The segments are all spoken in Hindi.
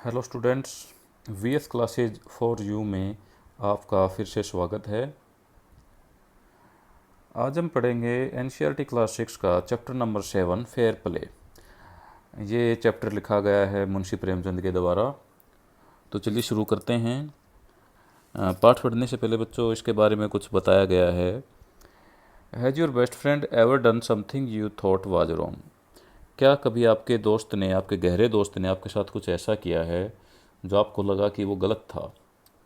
Hello students, VS classes for you में आपका फिर से स्वागत है। आज हम पढ़ेंगे एनसीईआरटी क्लास 6 का चैप्टर नंबर 7 फेयर प्ले। ये चैप्टर लिखा गया है मुंशी प्रेमचंद के द्वारा। तो चलिए शुरू करते हैं। पाठ पढ़ने से पहले बच्चों इसके बारे में कुछ बताया गया है। Has your best friend ever done something you thought was wrong? क्या कभी आपके दोस्त ने, आपके गहरे दोस्त ने आपके साथ कुछ ऐसा किया है जो आपको लगा कि वो गलत था?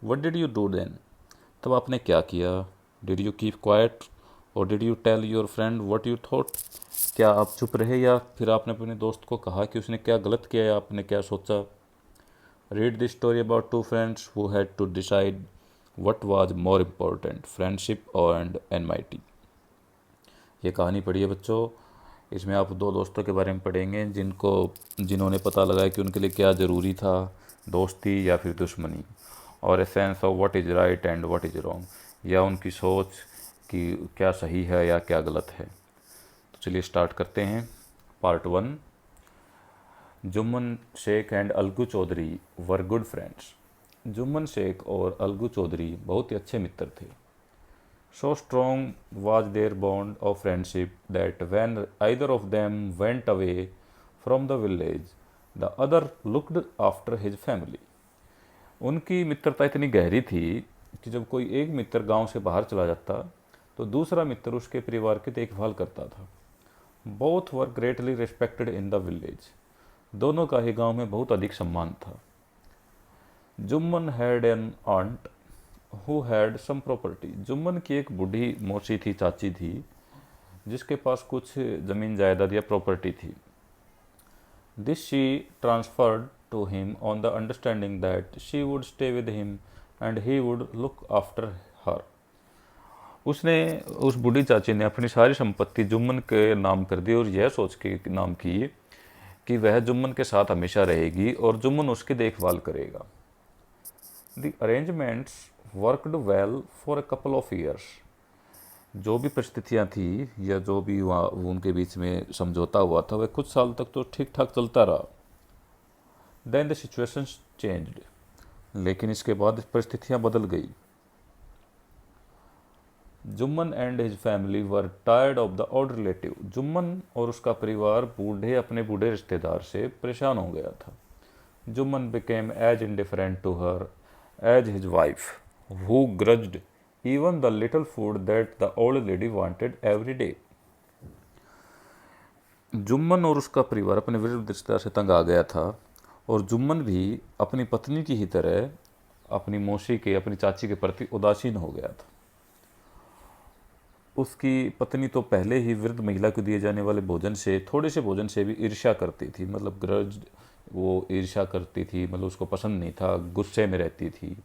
What did you do then? तब आपने क्या किया? डिड यू कीप क्वाइट और did you tell your friend what you thought? क्या आप चुप रहे या फिर आपने अपने दोस्त को कहा कि उसने क्या गलत किया या आपने क्या सोचा? Read the story about two friends who had to decide what was more important, friendship and enmity. ये कहानी पढ़िए बच्चों। इसमें आप दो दोस्तों के बारे में पढ़ेंगे जिन्होंने पता लगाया कि उनके लिए क्या ज़रूरी था, दोस्ती या फिर दुश्मनी, और a sense of what is right and what is wrong, या उनकी सोच कि क्या सही है या क्या गलत है। तो चलिए स्टार्ट करते हैं। Part 1। Jumman Sheikh and Algu Chaudhary were good friends. Jumman Sheikh और अलगू चौधरी बहुत ही अच्छे मित्र थे। So strong was their bond of friendship that when either of them went away from the village, the other looked after his family. उनकी मित्रता इतनी गहरी थी कि जब कोई एक मित्र गांव से बाहर चला जाता तो दूसरा मित्र उसके परिवार की देखभाल करता था। Both were greatly respected in the village. दोनों का ही गांव में बहुत अधिक सम्मान था। Jumman had an aunt who had some property. Jumman की एक बूढ़ी मौसी थी, चाची थी, जिसके पास कुछ ज़मीन जायदाद या प्रॉपर्टी थी। This she transferred to him on the understanding that she would stay with him and he would look after her. उस बूढ़ी चाची ने अपनी सारी संपत्ति जुम्मन के नाम कर दी और यह सोच के नाम की कि वह जुम्मन के साथ हमेशा रहेगी और जुम्मन उसकी देखभाल करेगा। The arrangements worked well for a couple of years. जो भी परिस्थितियाँ थी या जो भी वहाँ उनके बीच में समझौता हुआ था वह कुछ साल तक तो ठीक ठाक चलता रहा। Then the situation changed. लेकिन इसके बाद परिस्थितियाँ बदल गई। Jumman and his family were tired of the old relative. Jumman और उसका परिवार अपने बूढ़े रिश्तेदार से परेशान हो गया था। Jumman became as indifferent to her as his wife, who grudged even the little food that the old lady wanted every day. Jumman और उसका परिवार अपने विरुद्ध रिश्तेदार से तंग आ गया था और जुम्मन भी अपनी पत्नी की ही तरह अपनी मौसी के, अपनी चाची के प्रति उदासीन हो गया था। उसकी पत्नी तो पहले ही वृद्ध महिला को दिए जाने वाले भोजन से, थोड़े से भोजन से भी ईर्ष्या करती थी। मतलब ग्रज, वो ईर्ष्या करती थी, मतलब उसको पसंद नहीं था, गुस्से में रहती थी।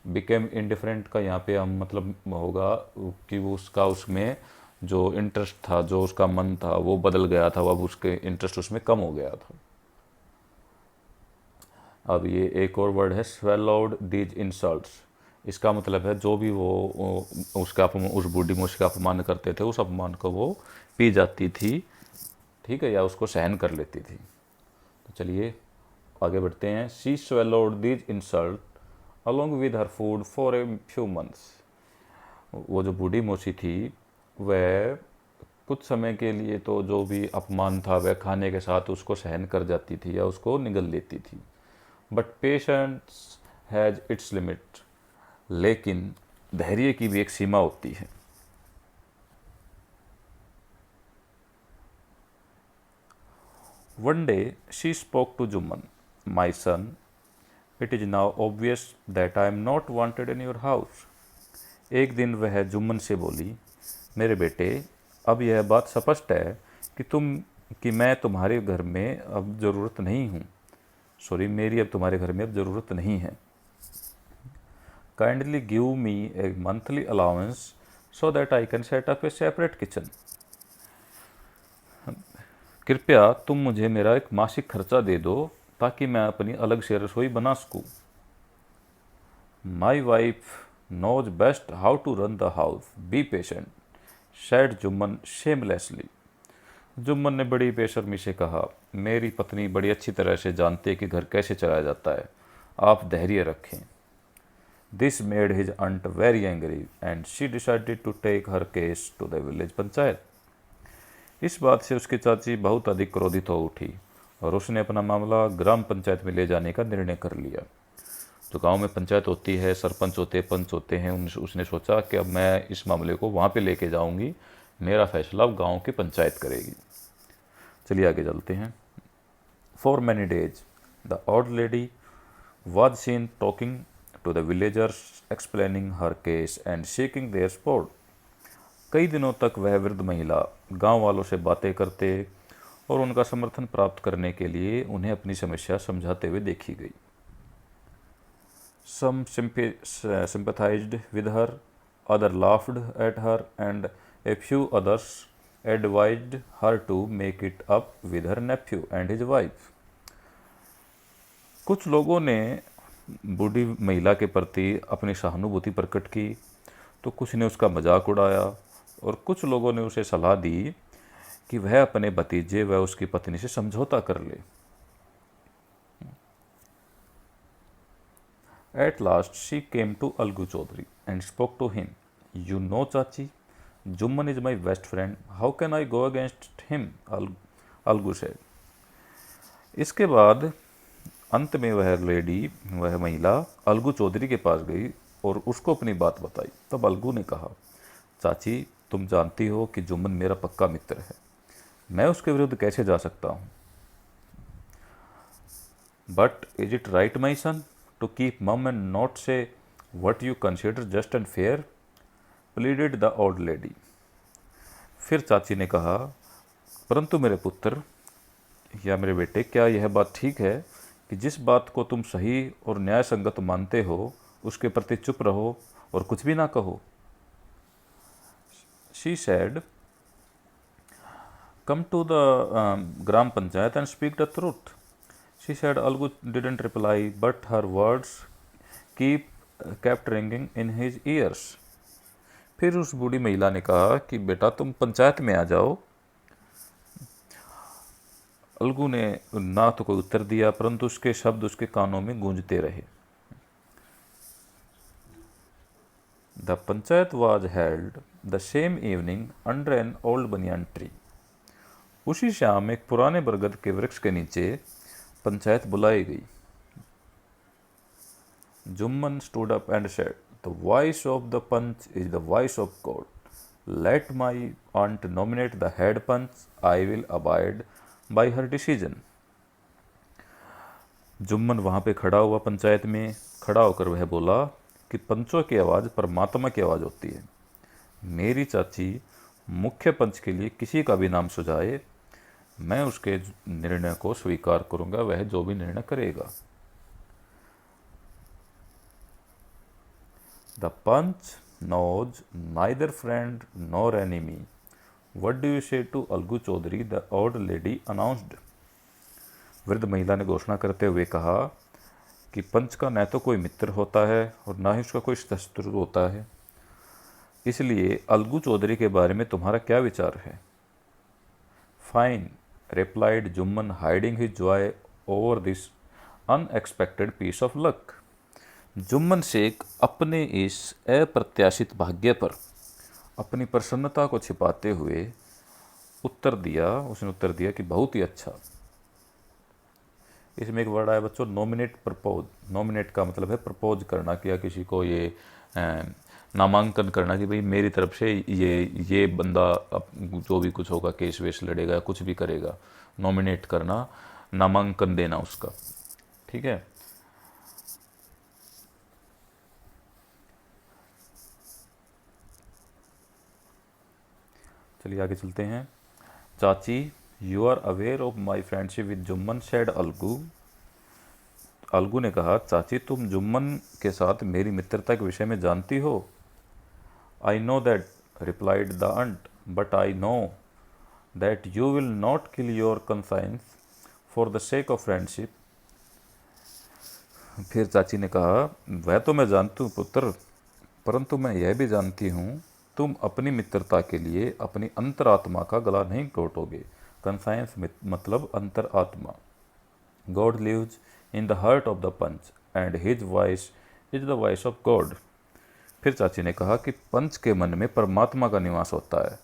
बिकेम इंडिफरेंट का यहाँ पे हम मतलब होगा कि वो उसमें जो इंटरेस्ट था, जो उसका मन था वो बदल गया था। अब उसके इंटरेस्ट उसमें कम हो गया था। अब ये एक और वर्ड है स्वेलोड दीज इंसल्ट्स। इसका मतलब है जो भी वो उस बूढ़ी मौसी का अपमान करते थे, उस अपमान को वो पी जाती थी, ठीक है, या उसको सहन कर लेती थी। तो चलिए आगे बढ़ते हैं। She swallowed these insult along with her food for a few months. वो जो बूढ़ी मौसी थी वह कुछ समय के लिए तो जो भी अपमान था वह खाने के साथ उसको सहन कर जाती थी या उसको निगल लेती थी। But patience has its limit. लेकिन धैर्य की भी एक सीमा होती है। One day she spoke to Jumman, my son, it is now obvious that I am not wanted in your house. एक दिन वह जुम्मन से बोली, मेरे बेटे, अब यह बात स्पष्ट है कि मैं तुम्हारे घर में अब ज़रूरत नहीं हूँ। मेरी अब तुम्हारे घर में अब ज़रूरत नहीं है। Kindly give me A monthly allowance so that I can set up A separate kitchen. कृपया तुम मुझे मेरा एक मासिक खर्चा दे दो ताकि मैं अपनी अलग से रसोई बना सकूँ। My wife knows best how to run the house, be patient, said Jumman shamelessly. Jumman ने बड़ी बेशर्मी से कहा, मेरी पत्नी बड़ी अच्छी तरह से जानती है कि घर कैसे चलाया जाता है, आप धैर्य रखें। This made his aunt very angry and she decided to take her case to the village panchayat. इस बात से उसकी चाची बहुत अधिक क्रोधित हो उठी और उसने अपना मामला ग्राम पंचायत में ले जाने का निर्णय कर लिया। तो गांव में पंचायत होती है, सरपंच होते हैं, पंच होते हैं। उसने सोचा कि अब मैं इस मामले को वहाँ पे लेके जाऊंगी, मेरा फैसला अब गांव की पंचायत करेगी। चलिए आगे चलते हैं। For many days the old lady was seen talking to the villagers, explaining her case and seeking their support. कई दिनों तक वह वृद्ध महिला गांव वालों से बातें करते और उनका समर्थन प्राप्त करने के लिए उन्हें अपनी समस्या समझाते हुए देखी गई। Some sympathized with her, others laughed at her, and a few others advised her to make it up with her nephew and his wife. कुछ लोगों ने बूढ़ी महिला के प्रति अपनी सहानुभूति प्रकट की, तो कुछ ने उसका मजाक उड़ाया और कुछ लोगों ने उसे सलाह दी कि वह अपने भतीजे व उसकी पत्नी से समझौता कर ले। At last she came to Algu Chaudhary and spoke to him. You know, Chachi, Jumman is my best friend. How can I go against him? Algu said. इसके बाद अंत में वह महिला अलगू चौधरी के पास गई और उसको अपनी बात बताई। तब अलगू ने कहा, चाची, तुम जानती हो कि जुम्मन मेरा पक्का मित्र है, मैं उसके विरुद्ध कैसे जा सकता हूँ। But is it right my son to keep mum and not say what you consider just and fair, pleaded the old lady. फिर चाची ने कहा, परंतु मेरे पुत्र या मेरे बेटे, क्या यह बात ठीक है कि जिस बात को तुम सही और न्याय संगत मानते हो उसके प्रति चुप रहो और कुछ भी ना कहो। She said, come to the Gram Panchayat and speak the truth. She said. Algu didn't reply, but her words kept ringing in his ears. फिर उस बूढ़ी महिला ने कहा कि बेटा तुम पंचायत में आ जाओ। अलगू ने ना तो कोई उत्तर दिया, परंतु उसके शब्द उसके कानों में गूंजते रहे। The panchayat was held the same evening under an old banyan tree. उसी शाम एक पुराने बरगद के वृक्ष के नीचे पंचायत बुलाई गई। Jumman stood up and said, the voice of the punch is the voice of God. Let my aunt nominate the head punch. I will abide by her decision. Jumman वहाँ पे खड़ा हुआ, पंचायत में खड़ा होकर वह बोला कि पंचों की आवाज़ परमात्मा की आवाज़ होती है। मेरी चाची मुख्य पंच के लिए किसी का भी नाम सुझाए, मैं उसके निर्णय को स्वीकार करूँगा, वह जो भी निर्णय करेगा। The punch knows neither friend nor enemy. What do you say to Algu Chaudhary? The old lady announced. वृद्ध महिला ने घोषणा करते हुए कहा कि पंच का न तो कोई मित्र होता है और ना ही उसका कोई शत्रु होता है, इसलिए अलगू चौधरी के बारे में तुम्हारा क्या विचार है। Fine, replied Jumman, hiding his joy over this unexpected piece of luck. Jumman Sheikh अपने इस अप्रत्याशित भाग्य पर अपनी प्रसन्नता को छिपाते हुए उसने उत्तर दिया कि बहुत ही अच्छा। इसमें एक वर्ड आया बच्चों, नॉमिनेट प्रपोज। नॉमिनेट का मतलब है प्रपोज करना, किया किसी को ये नामांकन करना कि भाई मेरी तरफ से ये बंदा जो भी कुछ होगा, केस वेस लड़ेगा, कुछ भी करेगा, नॉमिनेट करना, नामांकन देना उसका। ठीक है। चलिए आगे चलते हैं। Chachi, you are aware of my friendship with Jumman, said Algu. Algu ने कहा, चाची तुम जुम्मन के साथ मेरी मित्रता के विषय में जानती हो। I know that, replied the aunt, but I know that you will not kill your conscience for the sake of friendship. फिर चाची ने कहा, वह तो मैं जानती हूँ पुत्र, परंतु मैं यह भी जानती हूँ तुम अपनी मित्रता के लिए अपनी अंतरात्मा का गला नहीं घोटोगे। कंसाइंस मतलब अंतर आत्मा। God lives in the heart of the panch and his voice is the voice of God. फिर चाची ने कहा कि पंच के मन में परमात्मा का निवास होता है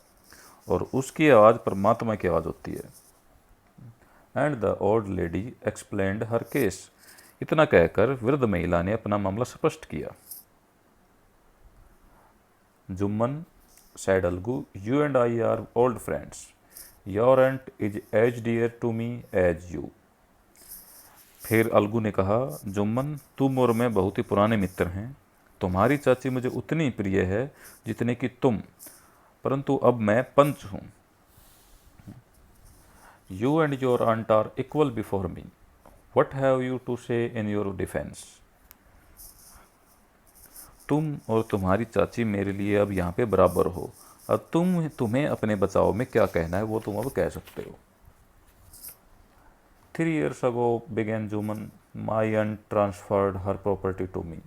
और उसकी आवाज़ परमात्मा की आवाज़ होती है। And the old lady explained her case. इतना कहकर वृद्ध महिला ने अपना मामला स्पष्ट किया। Jumman said Algu, you and I are old friends. Your aunt is as dear to me as you. फिर अलगू ने कहा, जुम्मन तुम और मैं बहुत ही पुराने मित्र हैं। तुम्हारी चाची मुझे उतनी प्रिय है जितने कि तुम, परंतु अब मैं पंच हूँ। You and your aunt are equal before me. What have you to say in your defense? तुम और तुम्हारी चाची मेरे लिए अब यहाँ पे बराबर हो। अब तुम्हें अपने बचाव में क्या कहना है वो तुम अब कह सकते हो। 3 years ago began Jumman, my aunt transferred her property to me.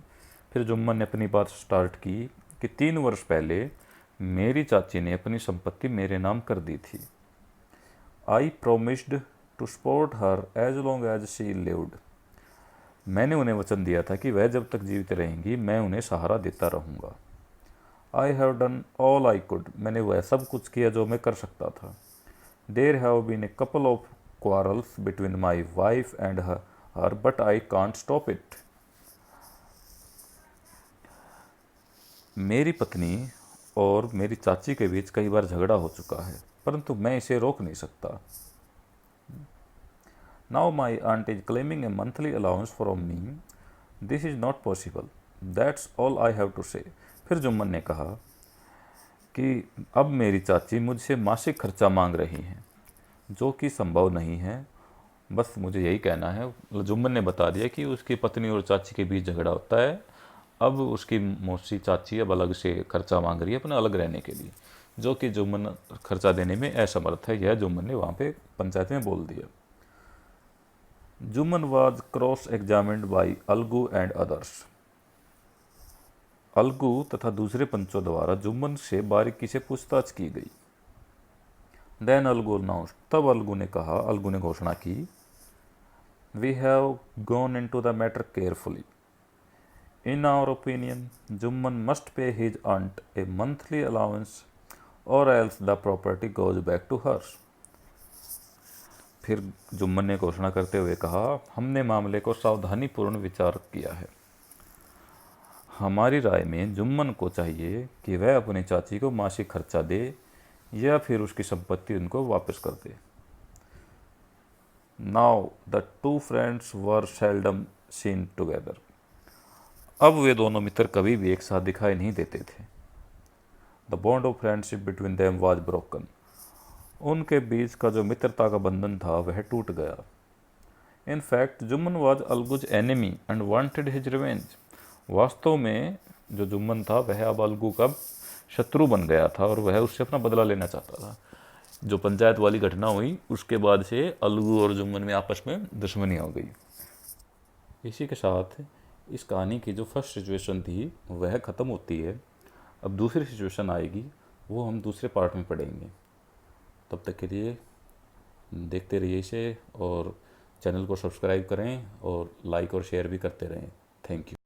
फिर जुम्मन ने अपनी बात स्टार्ट की कि 3 वर्ष पहले मेरी चाची ने अपनी संपत्ति मेरे नाम कर दी थी। I promised to support her as long as she lived. मैंने उन्हें वचन दिया था कि वह जब तक जीवित रहेंगी मैं उन्हें सहारा देता रहूँगा। I have done all I could. मैंने वह सब कुछ किया जो मैं कर सकता था। There have been a couple of quarrels between my wife and her, but I can't stop it. मेरी पत्नी और मेरी चाची के बीच कई बार झगड़ा हो चुका है, परंतु मैं इसे रोक नहीं सकता। Now my aunt is claiming a monthly allowance from me. This is not possible. That's all I have to say. फिर जुम्मन ने कहा कि अब मेरी चाची मुझसे मासिक खर्चा मांग रही हैं, जो कि संभव नहीं है। बस मुझे यही कहना है। जुम्मन ने बता दिया कि उसकी पत्नी और चाची के बीच झगड़ा होता है। अब उसकी मौसी चाची अब अलग से खर्चा मांग रही है अपना अलग रहने के लिए, जो कि जुम्मन खर्चा देने में असमर्थ है। यह जुम्मन ने वहाँ पे पंचायत में बोल दिया। Jumman was cross examined by Algu and others. Algu तथा दूसरे पंचों द्वारा जुम्मन से बारीकी से पूछताछ की गई। देन अलगू अनाउंस्ड, तब अलगू ने घोषणा की, we have gone into the matter carefully. In our opinion Jumman must pay his aunt a monthly allowance or else the property goes back to her. फिर जुम्मन ने घोषणा करते हुए कहा, हमने मामले को सावधानीपूर्ण विचार किया है। हमारी राय में जुम्मन को चाहिए कि वह अपनी चाची को मासिक खर्चा दे या फिर उसकी संपत्ति उनको वापस कर दे। Now the two friends were seldom seen together. अब वे दोनों मित्र कभी भी एक साथ दिखाई नहीं देते थे। The bond of friendship between them was broken. उनके बीच का जो मित्रता का बंधन था वह टूट गया। In fact Jumman was Algu's enemy and wanted his revenge. वास्तव में जो जुम्मन था वह अब अलगू का शत्रु बन गया था और वह उससे अपना बदला लेना चाहता था। जो पंचायत वाली घटना हुई उसके बाद से अलगू और जुम्मन में आपस में दुश्मनी हो गई। इसी के साथ इस कहानी की जो फर्स्ट सिचुएशन थी वह ख़त्म होती है। अब दूसरी सिचुएशन आएगी, वो हम दूसरे पार्ट में पढ़ेंगे। तब तक के लिए देखते रहिए इसे और चैनल को सब्सक्राइब करें और लाइक और शेयर भी करते रहें। Thank you.